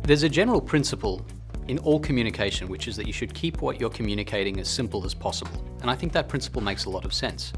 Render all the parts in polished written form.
There's a general principle in all communication, which is that you should keep what you're communicating as simple as possible. And I think that principle makes a lot of sense.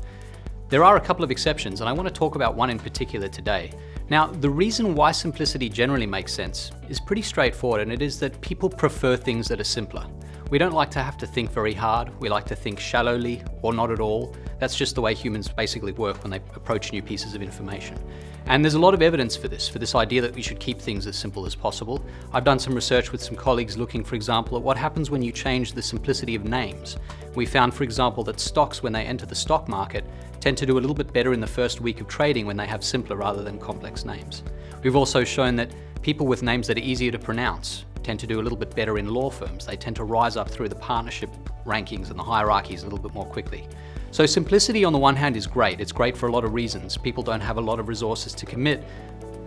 There are a couple of exceptions, and I want to talk about one in particular today. Now, the reason why simplicity generally makes sense is pretty straightforward, and it is that people prefer things that are simpler. We don't like to have to think very hard. We like to think shallowly or not at all. That's just the way humans basically work when they approach new pieces of information. And there's a lot of evidence for this idea that we should keep things as simple as possible. I've done some research with some colleagues looking, for example, at what happens when you change the simplicity of names. We found, for example, that stocks, when they enter the stock market, tend to do a little bit better in the first week of trading when they have simpler rather than complex names. We've also shown that people with names that are easier to pronounce tend to do a little bit better in law firms. They tend to rise up through the partnership rankings and the hierarchies a little bit more quickly. So simplicity on the one hand is great. It's great for a lot of reasons. People don't have a lot of resources to commit,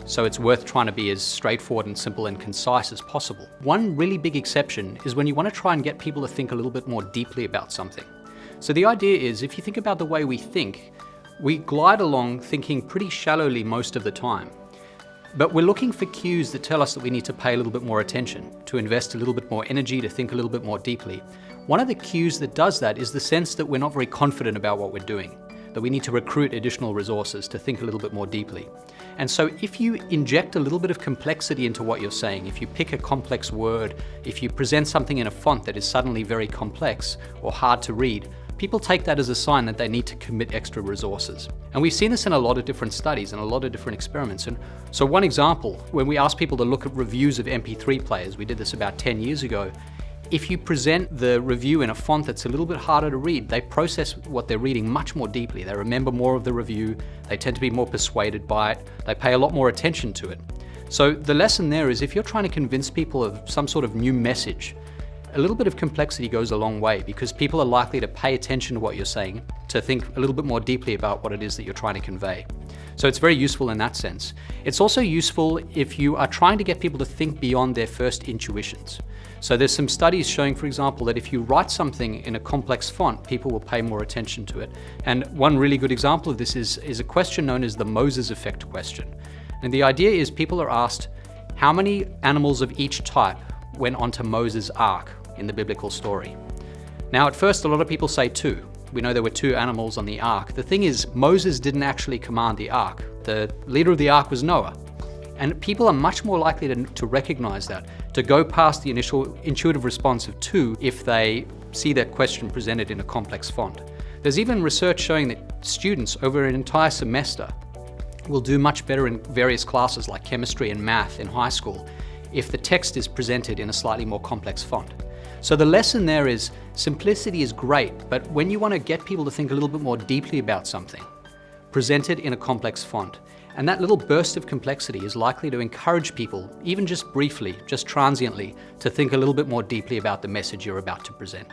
so it's worth trying to be as straightforward and simple and concise as possible. One really big exception is when you want to try and get people to think a little bit more deeply about something. So the idea is, if you think about the way we think, we glide along thinking pretty shallowly most of the time. But we're looking for cues that tell us that we need to pay a little bit more attention, to invest a little bit more energy, to think a little bit more deeply. One of the cues that does that is the sense that we're not very confident about what we're doing, that we need to recruit additional resources to think a little bit more deeply. And so if you inject a little bit of complexity into what you're saying, if you pick a complex word, if you present something in a font that is suddenly very complex or hard to read, people take that as a sign that they need to commit extra resources. And we've seen this in a lot of different studies and a lot of different experiments. And so one example, when we asked people to look at reviews of MP3 players, we did this about 10 years ago, if you present the review in a font that's a little bit harder to read, they process what they're reading much more deeply. They remember more of the review, they tend to be more persuaded by it, they pay a lot more attention to it. So the lesson there is, if you're trying to convince people of some sort of new message, a little bit of complexity goes a long way, because people are likely to pay attention to what you're saying, to think a little bit more deeply about what it is that you're trying to convey. So it's very useful in that sense. It's also useful if you are trying to get people to think beyond their first intuitions. So there's some studies showing, for example, that if you write something in a complex font, people will pay more attention to it. And one really good example of this is a question known as the Moses effect question. And the idea is, people are asked, how many animals of each type went onto Moses' ark in the biblical story? Now, at first, a lot of people say 2. We know there were 2 animals on the ark. The thing is, Moses didn't actually command the ark. The leader of the ark was Noah. And people are much more likely to recognize that, to go past the initial intuitive response of 2 if they see that question presented in a complex font. There's even research showing that students over an entire semester will do much better in various classes like chemistry and math in high school if the text is presented in a slightly more complex font. So the lesson there is, simplicity is great, but when you want to get people to think a little bit more deeply about something, present it in a complex font. And that little burst of complexity is likely to encourage people, even just briefly, just transiently, to think a little bit more deeply about the message you're about to present.